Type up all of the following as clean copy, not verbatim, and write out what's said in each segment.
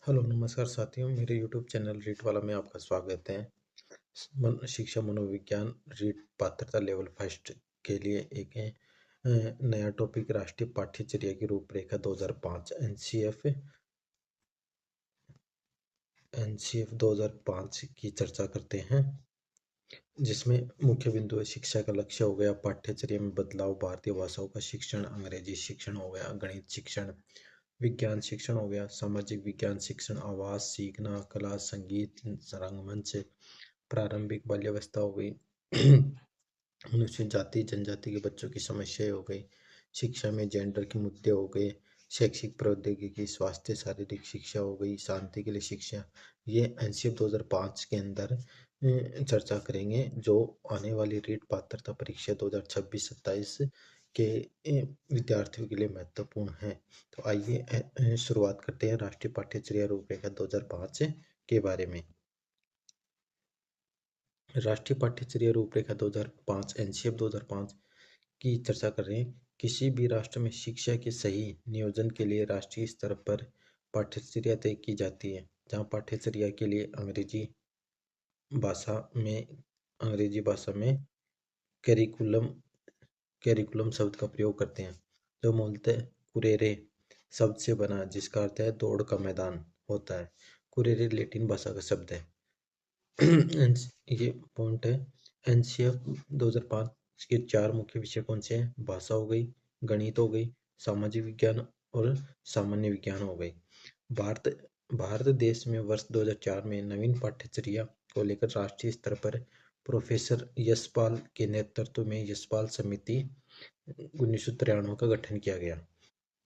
Hello नमस्कार साथियों, मेरे यूट्यूब चैनल रीट वाला में आपका स्वागत है। शिक्षा मनोविज्ञान रीट पात्रता लेवल फर्स्ट के लिए एक नया टॉपिक राष्ट्रीय पाठ्यचर्या की रूपरेखा 2005 एनसीएफ 2005 की चर्चा करते हैं, जिसमें मुख्य बिंदु है शिक्षा का लक्ष्य हो गया, पाठ्यचर्या में बदलाव, भारतीय भाषाओं का शिक्षण, अंग्रेजी शिक्षण हो गया, गणित शिक्षण, विज्ञान शिक्षण हो गया, सामाजिक विज्ञान शिक्षण, आवाज सीखना, कला संगीत रंगमंच, प्रारंभिक बाल्यावस्था हो गई, अनुसूचित जाति जनजाति के बच्चों की समस्याएं हो गई, शिक्षा में जेंडर के मुद्दे हो गए, शैक्षिक प्रौद्योगिकी, स्वास्थ्य, शारीरिक शिक्षा हो गई, शांति के लिए शिक्षा। ये एनसीएफ 2005 के अंदर चर्चा करेंगे, जो आने वाली रीट पात्रता परीक्षा 2026-27 के विद्यार्थियों के लिए महत्वपूर्ण है। तो आइए शुरुआत करते हैं राष्ट्रीय पाठ्यचर्या रूपरेखा 2005 के बारे में। राष्ट्रीय पाठ्यचर्या रूपरेखा 2005 एनसीएफ 2005 की चर्चा कर रहे हैं। किसी भी राष्ट्र में शिक्षा के सही नियोजन के लिए राष्ट्रीय स्तर पर पाठ्यचर्या तय की जाती है, जहाँ पाठ्यचर्या के लिए अंग्रेजी भाषा में कैरिकुलम कैरिकुलम शब्द का प्रयोग करते हैं, जो मूलतः कुरेरे शब्द से बना, जिसका अर्थ है दौड़ का मैदान होता है। कुरेरे लैटिन भाषा का शब्द है। ये पॉइंट है। एनसीएफ 2005 के 4 मुख्य विषय कौन से हैं? भाषा हो गई, गणित हो गई, सामाजिक विज्ञान और सामान्य विज्ञान हो गई। भारत भारत देश में वर्ष 2004 में नवीन पाठ्यचर्या को लेकर राष्ट्रीय स्तर पर प्रोफेसर यशपाल के नेतृत्व में यशपाल समिति 1993 का गठन किया गया,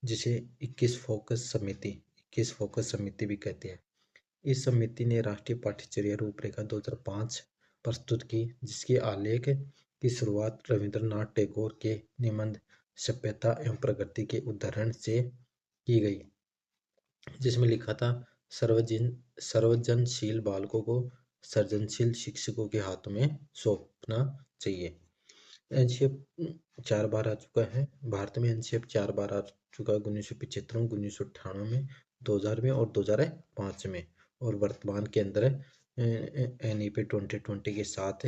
जिसे 21 फोकस समिति भी कहते हैं। इस समिति ने राष्ट्रीय पाठ्यचर्या रूपरेखा 2005 प्रस्तुत की, जिसके आलेख की शुरुआत रविंद्रनाथ टैगोर के निबंध सभ्यता एवं प्रगति के उद्धरण से की गई, जिसमें लिखा था सर्वजनशील बालकों को सर्जनशील शिक्षकों के हाथों में सौंपना चाहिए। एनसीएफ 4 बार आ चुका है। भारत में एनसीएफ 4 बार आ चुका है, 1975 में, 1998 में, 2000 में और 2005 में, और वर्तमान के अंदर एनईपी 2020 के साथ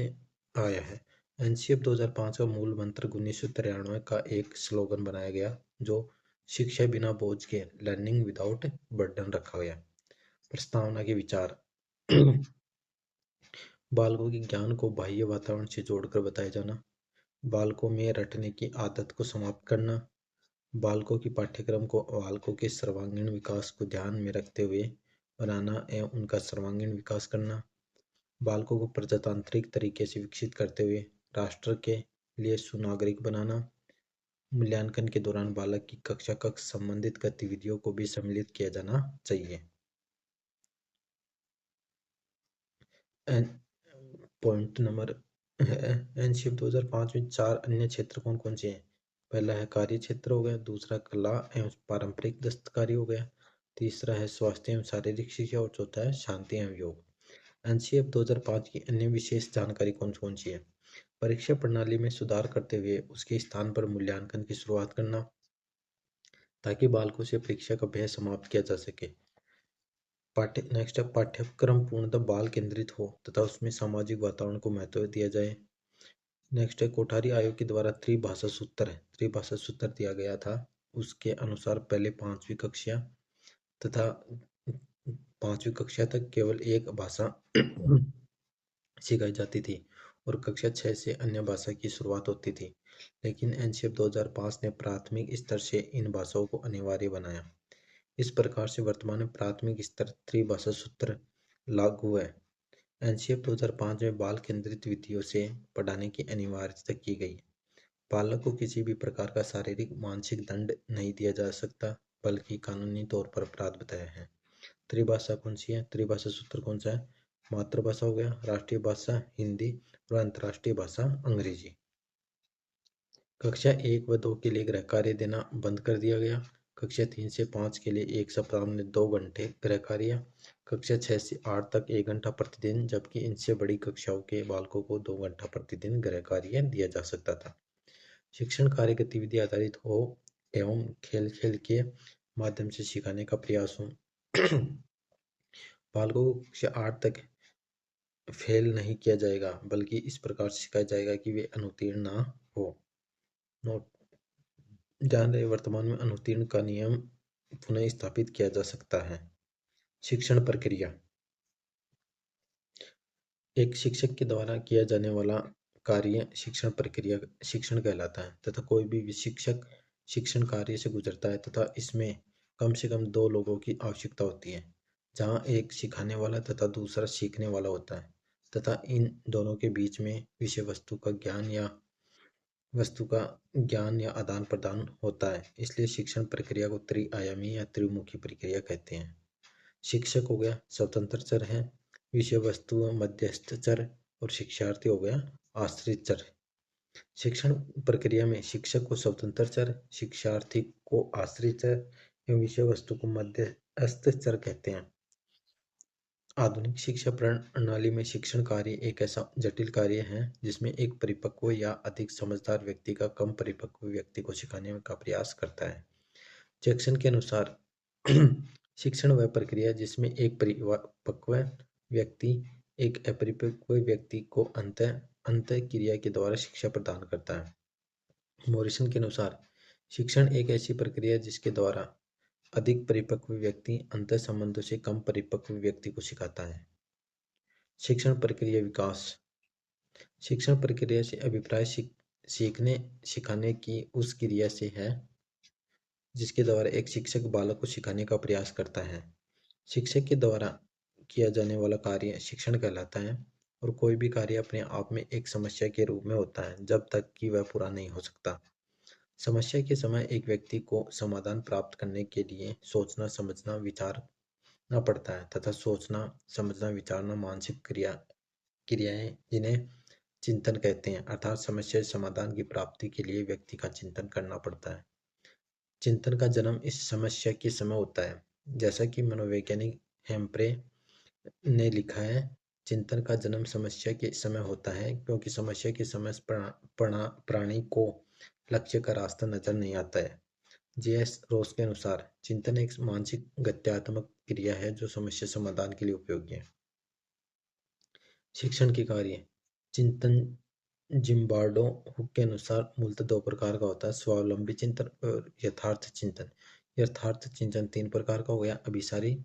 आया है। एनसीएफ 2005 का मूल मंत्र 1993 का एक स्लोगन बनाया गया, जो शिक्षा बिना बोझ के, लर्निंग विदाउट बर्डन रखा गया। प्रस्तावना के विचार बालकों के ज्ञान को बाह्य वातावरण से जोड़कर बताया जाना, बालकों में रटने की आदत को समाप्त करना, बालकों की पाठ्यक्रम को बालकों के सर्वांगीण विकास को ध्यान में रखते हुए बनाना एवं उनका सर्वांगीण विकास करना, बालकों को प्रजातांत्रिक तरीके से विकसित करते हुए राष्ट्र के लिए सुनागरिक बनाना, मूल्यांकन के दौरान बालक की कक्षा कक्ष संबंधित गतिविधियों को भी सम्मिलित किया जाना चाहिए। पॉइंट नंबर एनसीएफ 2005 में 4 अन्य क्षेत्र कौन कौन से हैं? पहला है कार्य क्षेत्र हो गया, दूसरा कला एवं पारंपरिक दस्तकारी हो गया, तीसरा है स्वास्थ्य एवं शारीरिक शिक्षा और चौथा है शांति एवं योग। एनसीएफ 2005 की अन्य विशेष जानकारी कौन कौन सी है? परीक्षा प्रणाली में सुधार करते हुए उसके स्थान पर मूल्यांकन की शुरुआत करना, ताकि बालकों से परीक्षा का भय समाप्त किया जा सके। नेक्स्ट है पाठ्यक्रम पूर्णतः बाल केंद्रित हो तथा उसमें सामाजिक वातावरण को महत्व दिया जाए। नेक्स्ट है कोठारी आयोग के द्वारा त्रिभाषा सूत्र दिया गया था। उसके अनुसार पहले 5वीं कक्षा तथा 5वीं कक्षा तक केवल एक भाषा सिखाई जाती थी और कक्षा 6 से अन्य भाषा की शुरुआत होती थी, लेकिन एनसीएफ 2005 ने प्राथमिक स्तर से इन भाषाओं को अनिवार्य बनाया। इस प्रकार से वर्तमान में प्राथमिक स्तर त्रिभाषा सूत्र लागू है। एनसीएफ 2005 में बाल केंद्रित विधियों से पढ़ाने की अनिवार्यता की गई। बालक को किसी भी प्रकार का शारीरिक मानसिक दंड नहीं दिया जा सकता, बल्कि कानूनी तौर पर अपराध बताया है। त्रिभाषा कौन सी है? त्रिभाषा सूत्र कौन सा है? मातृभाषा हो गया, राष्ट्रीय भाषा हिंदी और अंतर्राष्ट्रीय भाषा अंग्रेजी। कक्षा 1 व 2 के लिए गृह कार्य देना बंद कर दिया गया। कक्षा 3 से 5 के लिए एक सप्ताह में 2 घंटे गृह कार्य। कक्षा 6 से 8 तक 1 घंटा प्रतिदिन, जबकि इनसे बड़ी कक्षाओं के बालकों को 2 घंटा प्रतिदिन गृह कार्य दिया जा सकता था। शिक्षण कार्य गतिविधि आधारित हो एवं खेल खेल के माध्यम से सिखाने का प्रयास हो। बालकों को कक्षा 8 तक फेल नहीं किया जाएगा, बल्कि इस प्रकार सिखाया जाएगा कि वे अनुत्तीर्ण ना हो। नोट ध्यान रहे, वर्तमान में अनुत्तीर्ण का नियम पुनः स्थापित किया जा सकता है। शिक्षण प्रक्रिया। एक शिक्षक के द्वारा किया जाने वाला कार्य शिक्षण प्रक्रिया शिक्षण कहलाता है तथा कोई भी शिक्षक शिक्षण कार्य से गुजरता है तथा इसमें कम से कम दो लोगों की आवश्यकता होती है, जहाँ एक सिखाने वाला तथा दूसरा सीखने वाला होता है तथा इन दोनों के बीच में विषय वस्तु का ज्ञान या आदान प्रदान होता है। इसलिए शिक्षण प्रक्रिया को त्रिआयामी या त्रिमुखी प्रक्रिया कहते हैं। शिक्षक हो गया स्वतंत्र चर है, विषय वस्तु मध्यस्थ चर और शिक्षार्थी हो गया आश्रित चर। शिक्षण प्रक्रिया में शिक्षक को स्वतंत्र चर, शिक्षार्थी को आश्रित चर एवं विषय वस्तु को मध्यस्थ चर कहते हैं। आधुनिक शिक्षा प्रणाली में शिक्षण कार्य एक ऐसा जटिल कार्य है जिसमें एक परिपक्व या अधिक समझदार व्यक्ति का कम परिपक्व व्यक्ति को सिखाने का प्रयास करता है। जैक्सन के अनुसार शिक्षण वह प्रक्रिया जिसमें एक परिपक्व व्यक्ति एक अपरिपक्व व्यक्ति को अंत क्रिया के द्वारा शिक्षा प्रदान करता है। मॉरिसन के अनुसार शिक्षण एक ऐसी प्रक्रिया जिसके द्वारा अधिक परिपक्व व्यक्ति अंतर संबंधों से कम परिपक्व व्यक्ति को सिखाता है। शिक्षण प्रक्रिया विकास। शिक्षण प्रक्रिया से अभिप्राय सीखने सिखाने की उस क्रिया से है जिसके द्वारा एक शिक्षक बालक को सिखाने का प्रयास करता है। शिक्षक के द्वारा किया जाने वाला कार्य शिक्षण कहलाता है और कोई भी कार्य अपने आप में एक समस्या के रूप में होता है जब तक कि वह पूरा नहीं हो सकता। समस्या के समय एक व्यक्ति को समाधान प्राप्त करने के लिए सोचना समझना विचारना पड़ता है तथा सोचना समझना विचारना मानसिक क्रियाएं जिन्हें चिंतन कहते हैं, अर्थात समस्या समाधान की प्राप्ति के लिए व्यक्ति का चिंतन करना पड़ता है। चिंतन का जन्म इस समस्या के समय होता है, जैसा कि मनोवैज्ञानिक हेम्प्रे ने लिखा है, चिंतन का जन्म समस्या के समय होता है क्योंकि समस्या के समय प्राणी को लक्ष्य का रास्ता नजर नहीं आता है। जे.एस. रोस के अनुसार चिंतन एक मानसिक गत्यात्मक क्रिया है जो समस्या समाधान के लिए उपयोगी है। शिक्षण के कार्य। चिंतन जिम्बार्डो हुक के अनुसार मूलतः दो प्रकार का होता है, स्वावलंबी चिंतन और यथार्थ चिंतन। यथार्थ चिंतन तीन प्रकार का हो गया, अभिसारी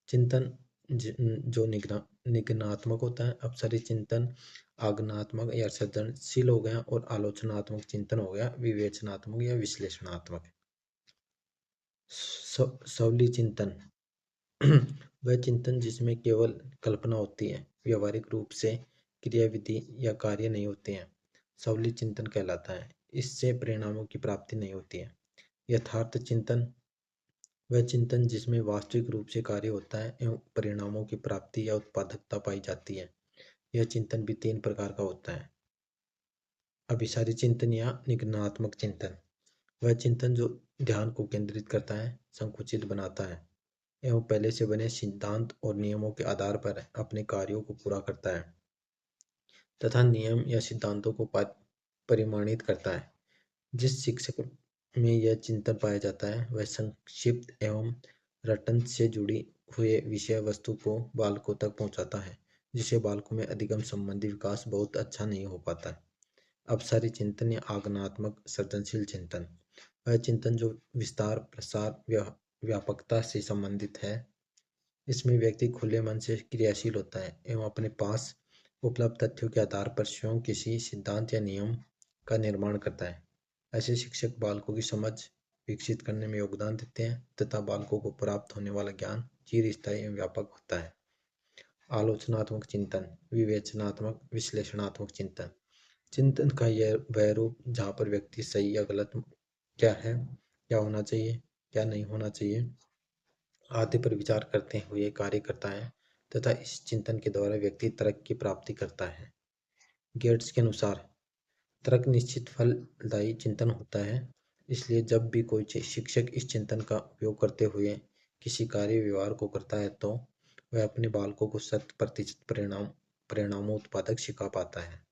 चिंतन जो निगनात्मक होता है, अपसारी चिंतन आगनात्मक या सृजनशील हो गया और आलोचनात्मक चिंतन हो गया विवेचनात्मक या विश्लेषणात्मक। सवली चिंतन वह चिंतन जिसमें केवल कल्पना होती है, व्यवहारिक रूप से क्रियाविधि या कार्य नहीं होते हैं, सवली चिंतन कहलाता है। इससे परिणामों की प्राप्ति नहीं होती है। यथार्थ चिंतन वह चिंतन जिसमें वास्तविक रूप से कार्य होता है एवं परिणामों की प्राप्ति या उत्पादकता पाई जाती है। यह चिंतन भी तीन प्रकार का होता है, अभिसारी चिंतन या निगमनात्मक चिंतन वह चिंतन जो ध्यान को केंद्रित करता है, संकुचित बनाता है एवं पहले से बने सिद्धांत और नियमों के आधार पर अपने कार्यों को पूरा करता है तथा नियम या सिद्धांतों को परिमाणित करता है। जिस शिक्षक में यह चिंतन पाया जाता है वह संक्षिप्त एवं रटन से जुड़ी हुए विषय वस्तु को बालकों तक पहुंचाता है, जिससे बालकों में अधिगम संबंधी विकास बहुत अच्छा नहीं हो पाता है। अपसारी चिंतन या आगमनात्मक सृजनशील चिंतन वह चिंतन जो विस्तार प्रसार व्यापकता से संबंधित है। इसमें व्यक्ति खुले मन से क्रियाशील होता है एवं अपने पास उपलब्ध तथ्यों के आधार पर स्वयं किसी सिद्धांत या नियम का निर्माण करता है। ऐसे शिक्षक बालकों की समझ विकसित करने में योगदान देते हैं तथा बालकों को प्राप्त होने वाला ज्ञान चिरस्थायी एवं व्यापक होता है। आलोचनात्मक चिंतन, विवेचनात्मक विश्लेषणात्मक चिंतन चिंतन का यह वह रूप जहाँ पर व्यक्ति सही या गलत क्या है, क्या होना चाहिए, क्या नहीं होना चाहिए आदि पर विचार करते हुए कार्य करता है तथा इस चिंतन के द्वारा व्यक्ति तर्क की प्राप्ति करता है। गेट्स के अनुसार तर्क निश्चित फलदायी चिंतन होता है, इसलिए जब भी कोई शिक्षक इस चिंतन का उपयोग करते हुए किसी कार्य व्यवहार को करता है तो वह अपने बालकों को 100% परिणामों उत्पादक सिखा पाता है।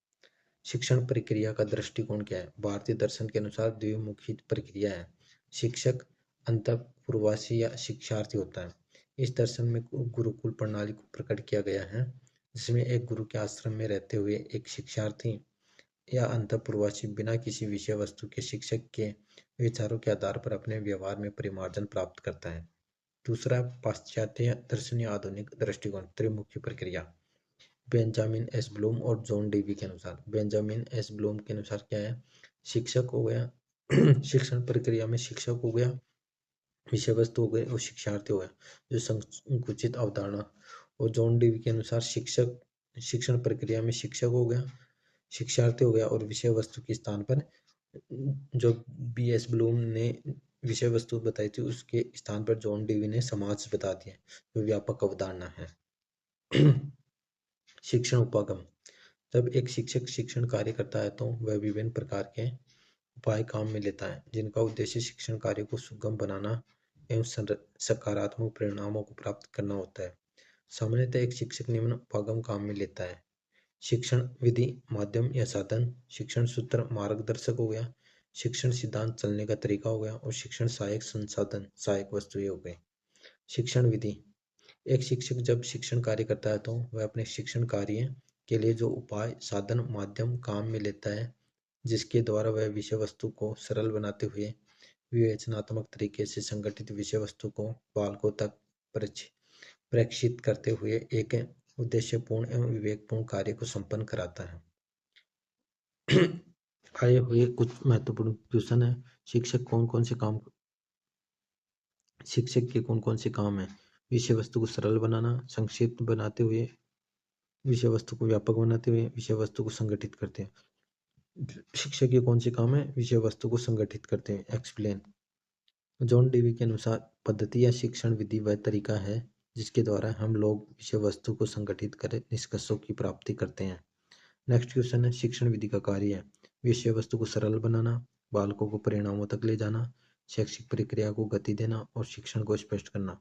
शिक्षण प्रक्रिया का दृष्टिकोण क्या है? भारतीय दर्शन के अनुसार द्विमुखी प्रक्रिया है। शिक्षक अंतःपूर्वासी या शिक्षार्थी होता है। इस दर्शन में गुरुकुल प्रणाली को प्रकट किया गया है, जिसमें एक गुरु के आश्रम में रहते हुए एक शिक्षार्थी या अंतःप्रवासी बिना किसी विषय वस्तु के शिक्षक के विचारों के आधार पर अपने व्यवहार में परिमार्जन प्राप्त करता है। दूसरा, पाश्चात्य दर्शन या आधुनिक दृष्टिकोण त्रिमुखी प्रक्रिया। बेंजामिन एस ब्लूम और जॉन डेवी के अनुसार, बेंजामिन एस ब्लूम के अनुसार क्या है, शिक्षक हो गया शिक्षण प्रक्रिया में शिक्षक हो गया, विषय वस्तु हो गए और शिक्षार्थी हो गया, जो संकुचित अवधारणा। और जॉन डेवी के अनुसार शिक्षक शिक्षण प्रक्रिया में शिक्षक हो गया, शिक्षार्थी हो गया और विषय वस्तु के स्थान पर जो बी एस ब्लूम ने विषय वस्तु बताई थी उसके स्थान पर जॉन डेवी ने समाज बता दिया, जो व्यापक अवधारणा है। शिक्षण उपागम। जब एक शिक्षक शिक्षण कार्य करता है तो वह विभिन्न प्रकार के उपाय काम में लेता है, जिनका उद्देश्य शिक्षण कार्य को सुगम बनाना एवं सकारात्मक परिणामों को प्राप्त करना होता है। सामान्यतः एक शिक्षक निम्न उपागम काम में लेता है: शिक्षण विधि, माध्यम या साधन, शिक्षण सूत्र मार्गदर्शक हो गया, शिक्षण सिद्धांत चलने का तरीका हो गया और शिक्षण सहायक संसाधन सहायक वस्तुएं हो गई। शिक्षण विधि। एक शिक्षक जब शिक्षण कार्य करता है तो वह अपने शिक्षण कार्य के लिए जो उपाय, साधन, माध्यम काम में लेता है, जिसके द्वारा वह विषय वस्तु को सरल बनाते हुए विवेचनात्मक तरीके से संगठित विषय वस्तु को बालकों तक प्रेषित करते हुए एक उद्देश्यपूर्ण एवं विवेकपूर्ण कार्य को संपन्न कराता है। आए हुए कुछ महत्वपूर्ण क्वेश्चन है। शिक्षक के कौन कौन से काम है? विषय वस्तु को सरल बनाना, संक्षिप्त बनाते हुए विषय वस्तु को व्यापक बनाते हुए विषय वस्तु को संगठित करते हैं। शिक्षक के कौन से काम है? विषय वस्तु को संगठित करते हैं। एक्सप्लेन। जॉन डेवी के अनुसार पद्धति या शिक्षण विधि वह तरीका है जिसके द्वारा हम लोग विषय वस्तु को संगठित कर निष्कर्षों की प्राप्ति करते हैं। नेक्स्ट क्वेश्चन है, शिक्षण विधि का कार्य है विषय वस्तु को सरल बनाना, बालकों को परिणामों तक ले जाना, शैक्षिक प्रक्रिया को गति देना और शिक्षण को स्पष्ट करना।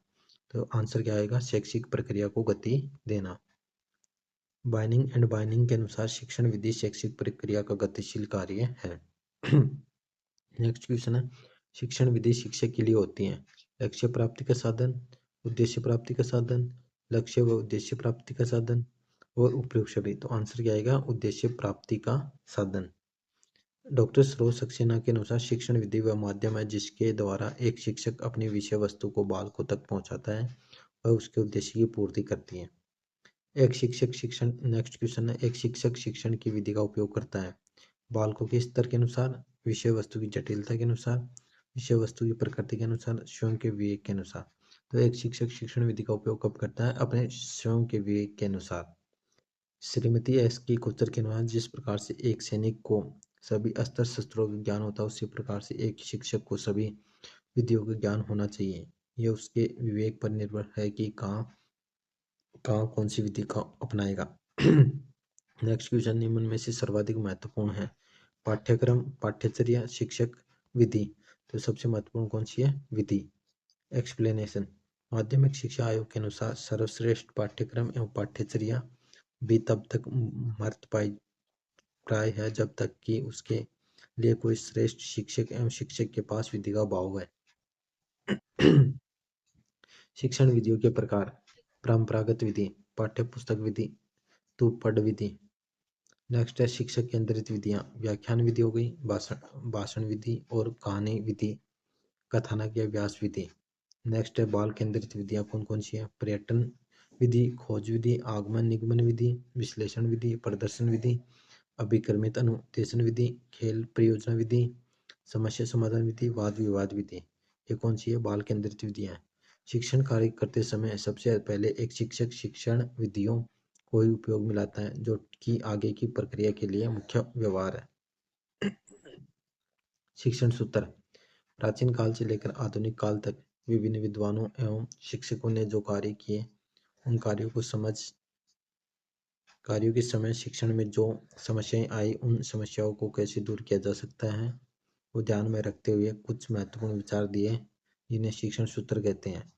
तो आंसर क्या आएगा? शैक्षिक प्रक्रिया को गति देना। बाइनिंग एंड बाइनिंग के अनुसार शिक्षण विधि शैक्षिक प्रक्रिया का गतिशील कार्य है। नेक्स्ट क्वेश्चन है, शिक्षण विधि शिक्षक के लिए होती है लक्ष्य प्राप्ति का साधन, उद्देश्य प्राप्ति का साधन, लक्ष्य व उद्देश्य प्राप्ति का साधन और उपयुक्त सभी। तो आंसर क्या आएगा? उद्देश्य प्राप्ति का साधन। डॉक्टर सरोज सक्सेना के अनुसार शिक्षण विधि वह माध्यम है जिसके द्वारा एक शिक्षक अपनी विषय वस्तु को बालकों तक पहुंचाता है और उसके उद्देश्य की पूर्ति करती है। नेक्स्ट क्वेश्चन है, एक शिक्षक शिक्षण की विधि का उपयोग करता है बालकों के स्तर के अनुसार, विषय वस्तु की जटिलता के अनुसार, विषय वस्तु की प्रकृति के अनुसार, स्वयं के विवेक के अनुसार। तो एक शिक्षक शिक्षण विधि का उपयोग कब करता है? अपने स्वयं के विवेक के अनुसार। श्रीमती एस की कोचर के अनुसार जिस प्रकार से एक सैनिक को सभी अस्त्र शस्त्रों का ज्ञान होता है उसी प्रकार से एक शिक्षक को सभी विधियों का ज्ञान होना चाहिए। यह उसके विवेक पर निर्भर है कि कहाँ कौन सी विधि का अपनाएगा। नेक्स्ट क्वेश्चन निम्न में से सर्वाधिक महत्वपूर्ण है? पाठ्यक्रम, पाठ्यचर्या, शिक्षक, विधि। तो सबसे महत्वपूर्ण कौन सी है? विधि। एक्सप्लेनेशन। माध्यमिक शिक्षा आयोग के अनुसार सर्वश्रेष्ठ पाठ्यक्रम एवं पाठ्यचर्या भी तब तक प्राय है जब तक कि उसके लिए कोई श्रेष्ठ शिक्षक एवं शिक्षक के पास विधि का अभाव है। शिक्षण विधियों के प्रकार: परंपरागत विधि, पाठ्य पुस्तक विधि, तू पढ़ विधि। नेक्स्ट है शिक्षक केंद्रित विधियां, व्याख्यान विधि हो गई, भाषण विधि और कहानी विधि, कथानक या व्यास विधि। नेक्स्ट है बाल केंद्रित विधियां कौन कौन सी है? पर्यटन विधि, खोज विधि, आगमन निगमन विधि, विश्लेषण विधि, प्रदर्शन विधि, अभिक्रमित अनुदेशन विधि, खेल परियोजना विधि, समस्या समाधान विधि, वाद विवाद विधि। ये कौन सी है? बाल केंद्रित विधियां। शिक्षण कार्य करते समय सबसे पहले एक शिक्षक शिक्षण विधियों को ही उपयोग में लाता है जो कि आगे की प्रक्रिया के लिए मुख्य व्यवहार है। शिक्षण सूत्र। प्राचीन काल से लेकर आधुनिक काल तक विभिन्न विद्वानों एवं शिक्षकों ने जो कार्य किए उन कार्यों के समय शिक्षण में जो समस्याएं आई उन समस्याओं को कैसे दूर किया जा सकता है वो ध्यान में रखते हुए कुछ महत्वपूर्ण विचार दिए जिन्हें शिक्षण सूत्र कहते हैं।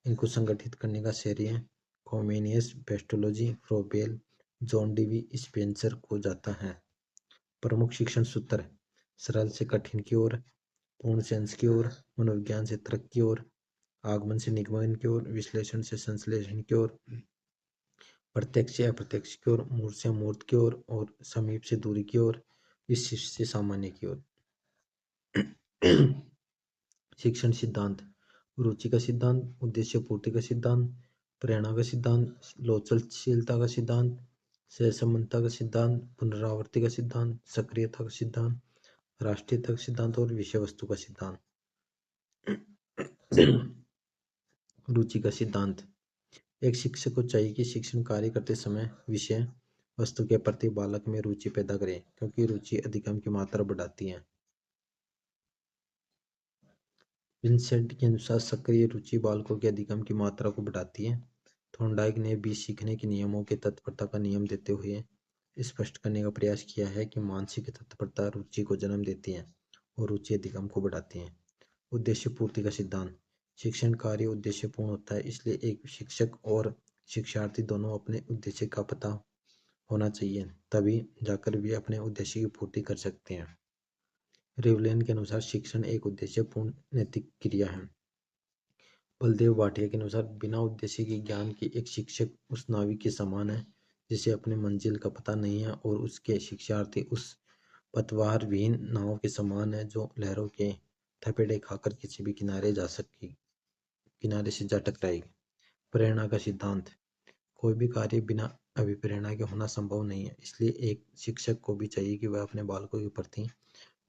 इनको संगठित करने का श्रेय Comenius, Pestalozzi, Froebel, John Dewey, Spencer को जाता है। प्रमुख शिक्षण सूत्र: सरल से कठिन की ओर, पूर्ण सेंस की ओर, मनोविज्ञान से तर्क की ओर, आगमन से निगमन की ओर, विश्लेषण से संश्लेषण की ओर, प्रत्यक्ष से अप्रत्यक्ष की ओर, मूर्त से अमूर्त की ओर, और समीप से दूरी की ओर, विशिष्ट से सामान्य की ओर। शिक्षण सिद्धांत: रुचि का सिद्धांत, उद्देश्य पूर्ति का सिद्धांत, प्रेरणा का सिद्धांत, लोचनशीलता का सिद्धांत, सहसंबंधता का सिद्धांत, पुनरावृत्ति का सिद्धांत, सक्रियता का सिद्धांत, राष्ट्रीयता का सिद्धांत और विषय वस्तु का सिद्धांत। रुचि का सिद्धांत: एक शिक्षक को चाहिए कि शिक्षण कार्य करते समय विषय वस्तु के प्रति बालक में रुचि पैदा करे, क्योंकि रुचि अधिगम की मात्रा बढ़ाती है। विंसेंट के अनुसार सक्रिय रुचि बालकों के अधिगम की मात्रा को बढ़ाती है। थॉर्नडाइक ने भी सीखने के नियमों के तत्परता का नियम देते हुए स्पष्ट करने का प्रयास किया है कि मानसिक तत्परता रुचि को जन्म देती है और रुचि अधिगम को बढ़ाती है। उद्देश्य पूर्ति का सिद्धांत: शिक्षण कार्य उद्देश्यपूर्ण होता है, इसलिए एक शिक्षक और शिक्षार्थी दोनों अपने उद्देश्य का पता होना चाहिए, तभी जाकर वे अपने उद्देश्य की पूर्ति कर सकते हैं। रिवलेन के अनुसार शिक्षण एक उद्देश्यपूर्ण नैतिक क्रिया है। बलदेव भाटिया के अनुसार बिना उद्देश्य के ज्ञान के एक शिक्षक उस नाविक के समान है जिसे अपने मंजिल का पता नहीं है, और उसके शिक्षार्थी उस पतवार विहीन नाव के समान है जो लहरों के थपेड़े खाकर किसी भी किनारे से जा टकराएगी। प्रेरणा का सिद्धांत: कोई भी कार्य बिना अभिप्रेरणा के होना संभव नहीं है, इसलिए एक शिक्षक को भी चाहिए कि वह अपने बालकों के प्रति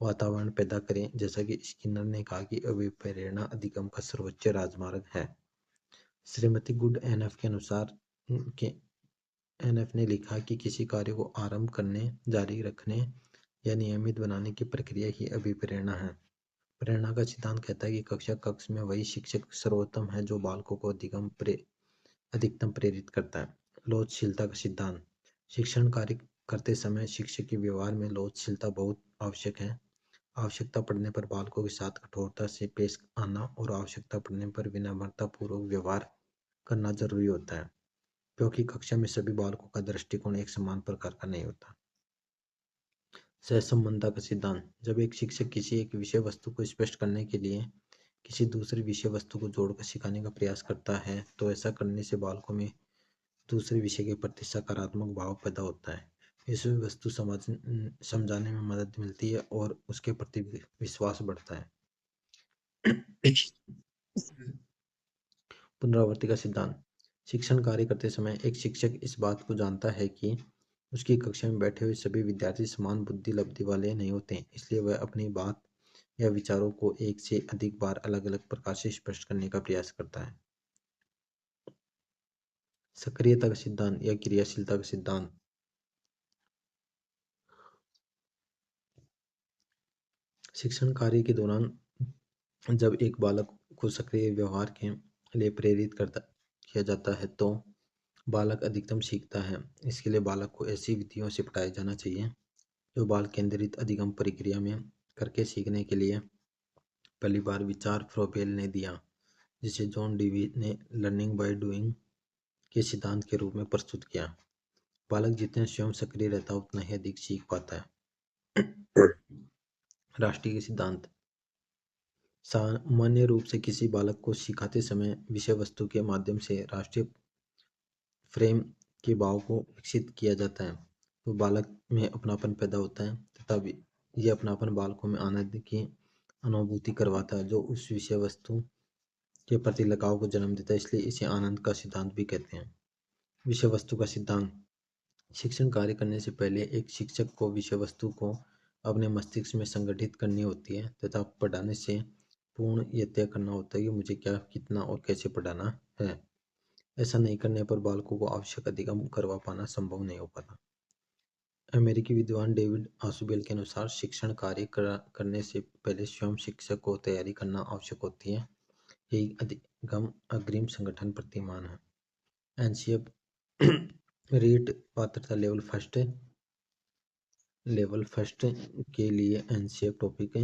वातावरण पैदा करें, जैसा कि स्किनर ने कहा कि अभिप्रेरणा अधिगम का सर्वोच्च राजमार्ग है। श्रीमती गुड एनएफ के अनुसार एनएफ ने लिखा कि किसी कार्य को आरंभ करने, जारी रखने या नियमित बनाने की प्रक्रिया ही अभिप्रेरणा है। प्रेरणा का सिद्धांत कहता है कि कक्षा कक्ष में वही शिक्षक सर्वोत्तम है जो बालकों को अधिकतम प्रेरित करता है। लोचशीलता का सिद्धांत: शिक्षण कार्य करते समय शिक्षक के व्यवहार में लोचशीलता बहुत आवश्यक है। आवश्यकता पड़ने पर बालकों के साथ कठोरता से पेश आना और आवश्यकता पड़ने पर विनम्रता पूर्वक व्यवहार करना जरूरी होता है, क्योंकि कक्षा में सभी बालकों का दृष्टिकोण एक समान प्रकार का नहीं होता। सहसंबंधता का सिद्धांत: जब एक शिक्षक किसी एक विषय वस्तु को स्पष्ट करने के लिए किसी दूसरी विषय वस्तु को जोड़कर सिखाने का प्रयास करता है, तो ऐसा करने से बालकों में दूसरे विषय के प्रति सकारात्मक भाव पैदा होता है। विषय वस्तु समझाने में मदद मिलती है और उसके प्रति विश्वास बढ़ता है। पुनरावृत्ति का सिद्धांत: शिक्षण कार्य करते समय एक शिक्षक इस बात को जानता है कि उसकी कक्षा में बैठे हुए सभी विद्यार्थी समान बुद्धि लब्धि वाले नहीं होते, इसलिए वह अपनी बात या विचारों को एक से अधिक बार अलग अलग प्रकार से स्पष्ट करने का प्रयास करता है। सक्रियता का सिद्धांत या क्रियाशीलता का सिद्धांत: शिक्षण कार्य के दौरान जब एक बालक को सक्रिय व्यवहार के लिए प्रेरित किया जाता है तो बालक अधिकतम सीखता है। इसके लिए बालक को ऐसी विधियों से पढ़ाया जाना चाहिए जो बाल केंद्रित अधिगम प्रक्रिया में करके सीखने के लिए पहली बार विचार फ्रोबेल ने दिया, जिसे जॉन डीवी ने लर्निंग बाय डूइंग के सिद्धांत के रूप में प्रस्तुत किया। बालक जितना स्वयं सक्रिय रहता है उतना ही अधिक सीख पाता है। राष्ट्रीय सिद्धांत: सामान्य रूप से किसी बालक को सिखाते समय विषय वस्तु के माध्यम से राष्ट्रीय फ्रेम के भाव को विकसित किया जाता है, तो बालक में अपनापन पैदा होता है तथा यह अपनापन बालकों में आनंद की अनुभूति करवाता है, जो उस विषय वस्तु के प्रति लगाव को जन्म देता है, इसलिए इसे आनंद का सिद्धांत भी कहते हैं। विषय वस्तु का सिद्धांत: शिक्षण कार्य करने से पहले एक शिक्षक को विषय वस्तु को अपने मस्तिष्क में संगठित करनी होती है तथा पढ़ाने से पूर्ण यह तय करना होता है कि मुझे क्या, कितना और कैसे पढ़ाना है। ऐसा नहीं करने पर बालकों को आवश्यक अधिगम करवा पाना संभव नहीं हो पाता। अमेरिकी विद्वान डेविड आसुबेल के अनुसार शिक्षण कार्य करने से पहले स्वयं शिक्षक को तैयारी करना आवश्यक होती है, यही अधिगम अग्रिम संगठन प्रतिमान है। एनसीएफ रीट पात्रता लेवल फर्स्ट के लिए एनसीएफ टॉपिक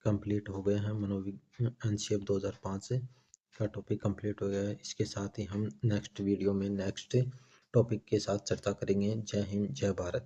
कंप्लीट हो गए हैं। एनसीएफ 2005 का टॉपिक कंप्लीट हो गया है। इसके साथ ही हम नेक्स्ट वीडियो में नेक्स्ट टॉपिक के साथ चर्चा करेंगे। जय हिंद, जय भारत।